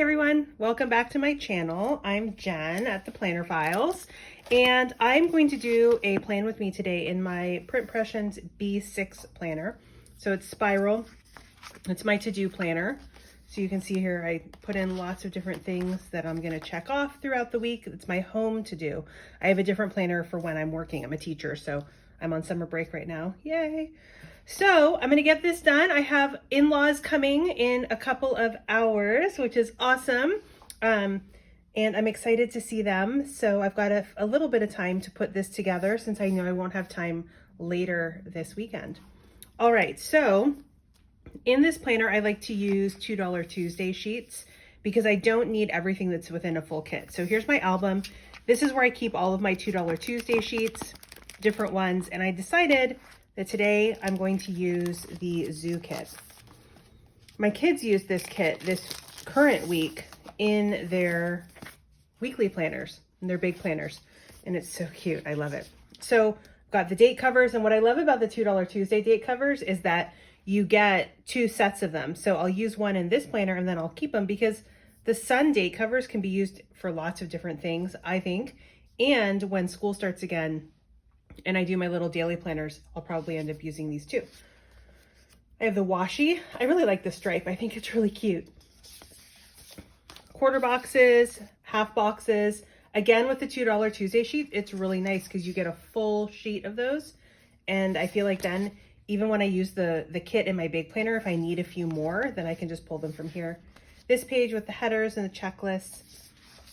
everyone, welcome back to my channel. I'm Jen at the Planner Files, and I'm going to do a plan with me today in my Print Pressions B6 planner. So it's spiral, it's my to-do planner. So you can see here I put in lots of different things that I'm going to check off throughout the week. It's my home to-do. I have a different planner for when I'm working. I'm a teacher, so I'm on summer break right now. Yay! So I'm going to get this done. I have in-laws coming in a couple of hours, which is awesome. And I'm excited to see them. So I've got a little bit of time to put this together since I know I won't have time later this weekend. All right, so in this planner, I like to use $2 Tuesday sheets because I don't need everything that's within a full kit. So here's my album. This is where I keep all of my $2 Tuesday sheets, different ones. And I decided that today I'm going to use the Zoo kit. My kids use this kit this current week in their weekly planners, in their big planners. And it's so cute, I love it. So I've got the date covers, and what I love about the $2 Tuesday date covers is that you get 2 sets of them. So I'll use one in this planner and then I'll keep them because the sun date covers can be used for lots of different things, I think. And when school starts again, and I do my little daily planners, I'll probably end up using these too. I have the washi. I really like the stripe. I think it's really cute. Quarter boxes, half boxes. Again, with the $2 Tuesday sheet, it's really nice because you get a full sheet of those. And I feel like then, even when I use the kit in my big planner, if I need a few more, then I can just pull them from here. This page with the headers and the checklists.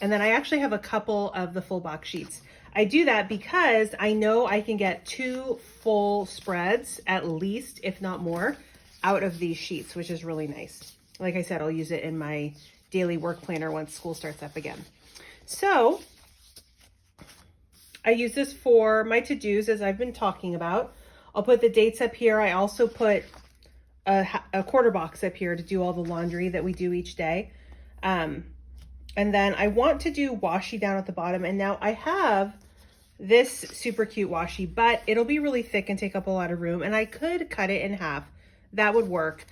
And then I actually have a couple of the full box sheets. I do that because I know I can get 2 full spreads, at least, if not more, out of these sheets, which is really nice. Like I said, I'll use it in my daily work planner once school starts up again. So I use this for my to-dos, as I've been talking about. I'll put the dates up here. I also put a quarter box up here to do all the laundry that we do each day. And then I want to do washi down at the bottom. And now I have this super cute washi, but it'll be really thick and take up a lot of room. And I could cut it in half. That would work.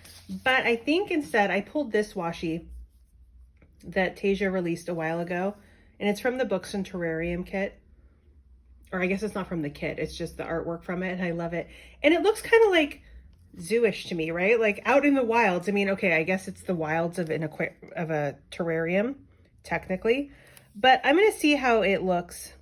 But I think instead I pulled this washi that Tasia released a while ago. And it's from the Books and Terrarium kit. Or I guess it's not from the kit. It's just the artwork from it. And I love it. And it looks kind of like zoo-ish to me, right? Like out in the wilds. I mean, okay, I guess it's the wilds of a terrarium, technically, but I'm going to see how it looks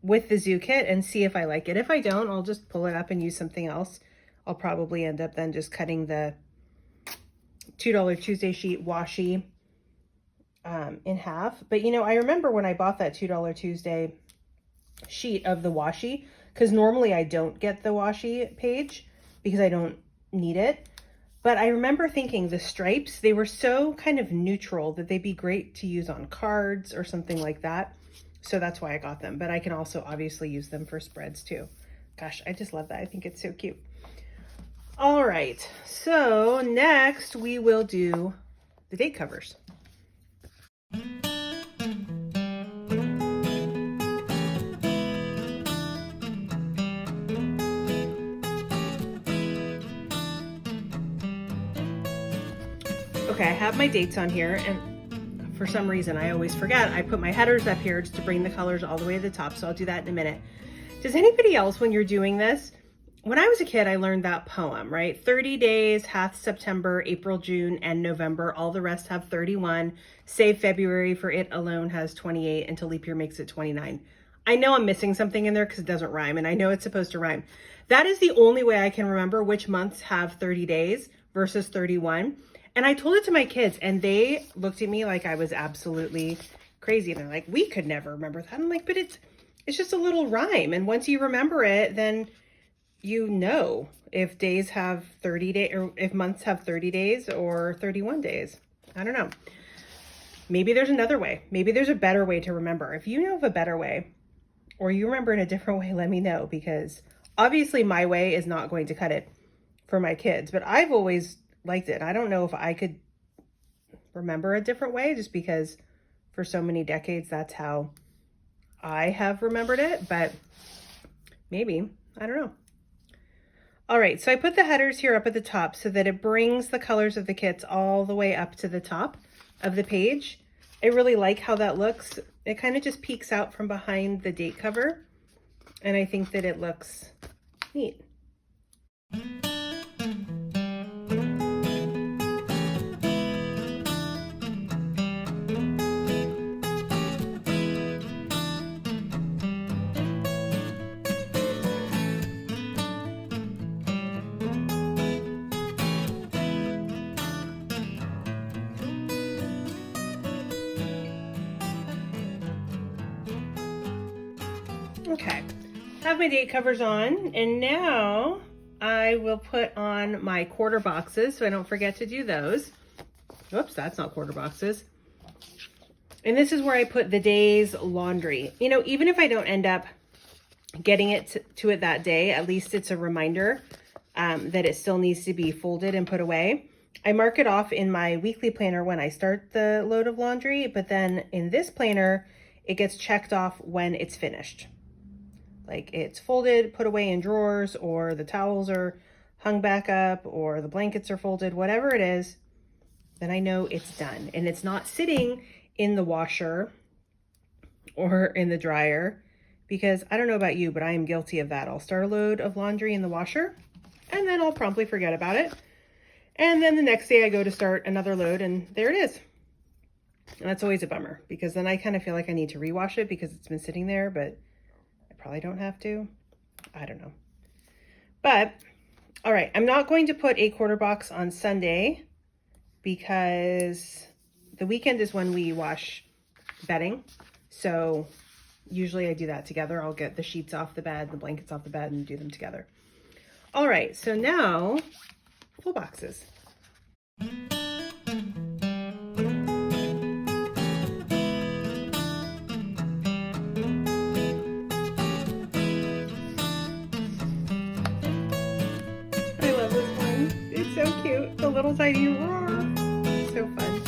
with the zoo kit and see if I like it. If I don't, I'll just pull it up and use something else. I'll probably end up then just cutting the $2 Tuesday sheet washi in half. But you know, I remember when I bought that $2 Tuesday sheet of the washi, because normally I don't get the washi page because I don't need it. But I remember thinking the stripes, they were so kind of neutral that they'd be great to use on cards or something like that. So that's why I got them. But I can also obviously use them for spreads too. Gosh, I just love that. I think it's so cute. All right, so next we will do the date covers. Okay, I have my dates on here, and for some reason I always forget. I put my headers up here just to bring the colors all the way to the top, so I'll do that in a minute. Does anybody else, when you're doing this, when I was a kid, I learned that poem, right? 30 days hath September, April, June, and November. All the rest have 31. Save February, for it alone has 28 until leap year makes it 29. I know I'm missing something in there because it doesn't rhyme, and I know it's supposed to rhyme. That is the only way I can remember which months have 30 days versus 31. And I told it to my kids, and they looked at me like I was absolutely crazy. And they're like, we could never remember that. I'm like, but it's just a little rhyme. And once you remember it, then you know if days have 30 days, or if months have 30 days or 31 days. I don't know. Maybe there's another way. Maybe there's a better way to remember. If you know of a better way, or you remember in a different way, let me know, because obviously my way is not going to cut it for my kids, but I've always liked it. I don't know if I could remember a different way, just because for so many decades that's how I have remembered it, but maybe, I don't know. All right, so I put the headers here up at the top so that it brings the colors of the kits all the way up to the top of the page. I really like how that looks. It kind of just peeks out from behind the date cover, and I think that it looks neat. Okay, have my date covers on, and now I will put on my quarter boxes so I don't forget to do those. Whoops, that's not quarter boxes. And this is where I put the day's laundry. You know, even if I don't end up getting it to it that day, at least it's a reminder that it still needs to be folded and put away. I mark it off in my weekly planner when I start the load of laundry, but then in this planner, it gets checked off when it's finished. Like it's folded, put away in drawers, or the towels are hung back up, or the blankets are folded, whatever it is, then I know it's done. And it's not sitting in the washer or in the dryer, because I don't know about you, but I am guilty of that. I'll start a load of laundry in the washer and then I'll promptly forget about it. And then the next day I go to start another load and there it is. And that's always a bummer, because then I kind of feel like I need to rewash it because it's been sitting there, but I probably don't have to. I don't know. But, all right, I'm not going to put a quarter box on Sunday because the weekend is when we wash bedding. So usually I do that together. I'll get the sheets off the bed, the blankets off the bed, and do them together. All right, so now full boxes. So cute, the little tiny roar. So fun.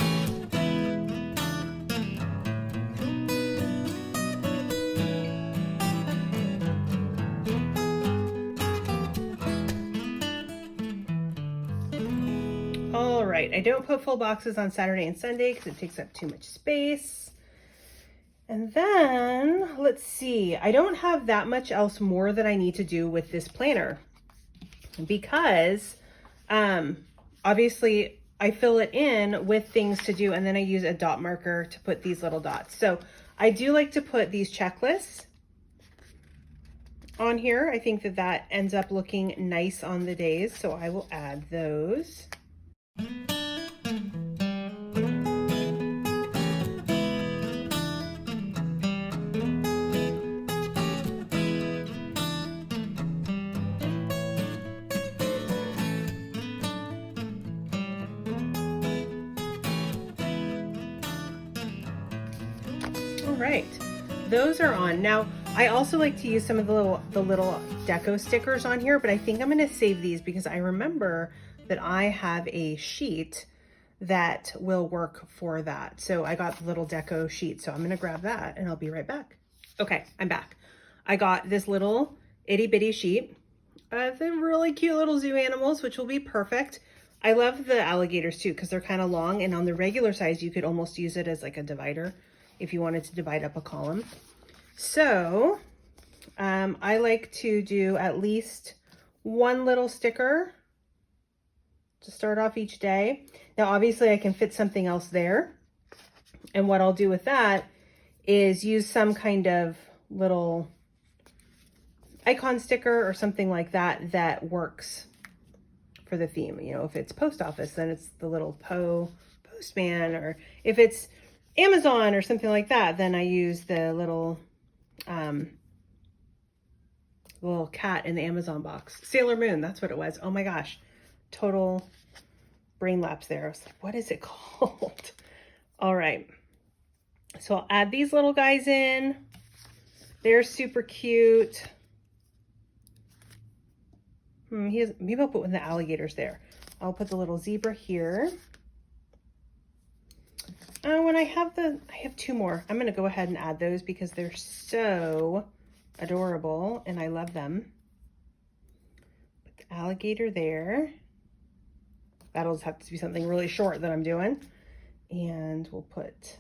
All right, I don't put full boxes on Saturday and Sunday because it takes up too much space. And then, let's see, I don't have that much else more that I need to do with this planner because obviously I fill it in with things to do, and then I use a dot marker to put these little dots. So I do like to put these checklists on here. I think that that ends up looking nice on the days, so I will add those. All right, those are on. Now, I also like to use some of the little deco stickers on here, but I think I'm gonna save these because I remember that I have a sheet that will work for that. So I got the little deco sheet, so I'm gonna grab that and I'll be right back. Okay, I'm back. I got this little itty bitty sheet of the really cute little zoo animals, which will be perfect. I love the alligators too, because they're kind of long, and on the regular size, you could almost use it as like a divider if you wanted to divide up a column. So I like to do at least one little sticker to start off each day. Now, obviously I can fit something else there. And what I'll do with that is use some kind of little icon sticker or something like that that works for the theme. You know, if it's post office, then it's the little postman, or if it's Amazon or something like that, then I use the little little cat in the Amazon box. Sailor Moon, that's what it was. Oh my gosh, total brain lapse there. I was like, what is it called? All right, so I'll add these little guys in. They're super cute. Maybe I'll put one of the alligators there. I'll put the little zebra here. When I have two more. I'm gonna go ahead and add those because they're so adorable and I love them. Put the alligator there. That'll just have to be something really short that I'm doing. And we'll put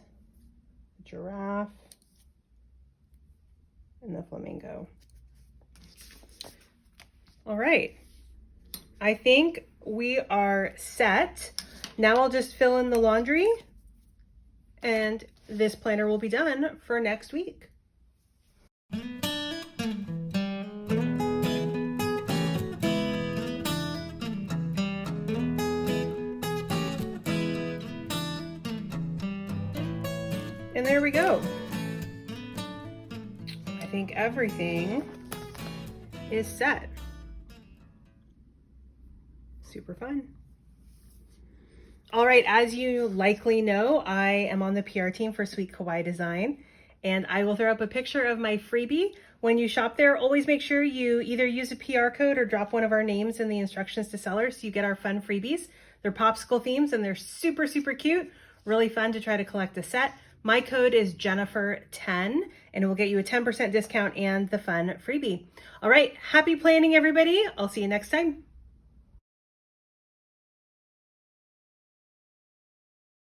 the giraffe and the flamingo. All right, I think we are set. Now I'll just fill in the laundry and this planner will be done for next week. And there we go. I think everything is set. Super fun. All right, as you likely know, I am on the PR team for Sweet Kawaii Design, and I will throw up a picture of my freebie. When you shop there, always make sure you either use a PR code or drop one of our names in the instructions to sellers so you get our fun freebies. They're popsicle themes and they're super, super cute. Really fun to try to collect a set. My code is Jennifer10 and it will get you a 10% discount and the fun freebie. All right, happy planning everybody. I'll see you next time.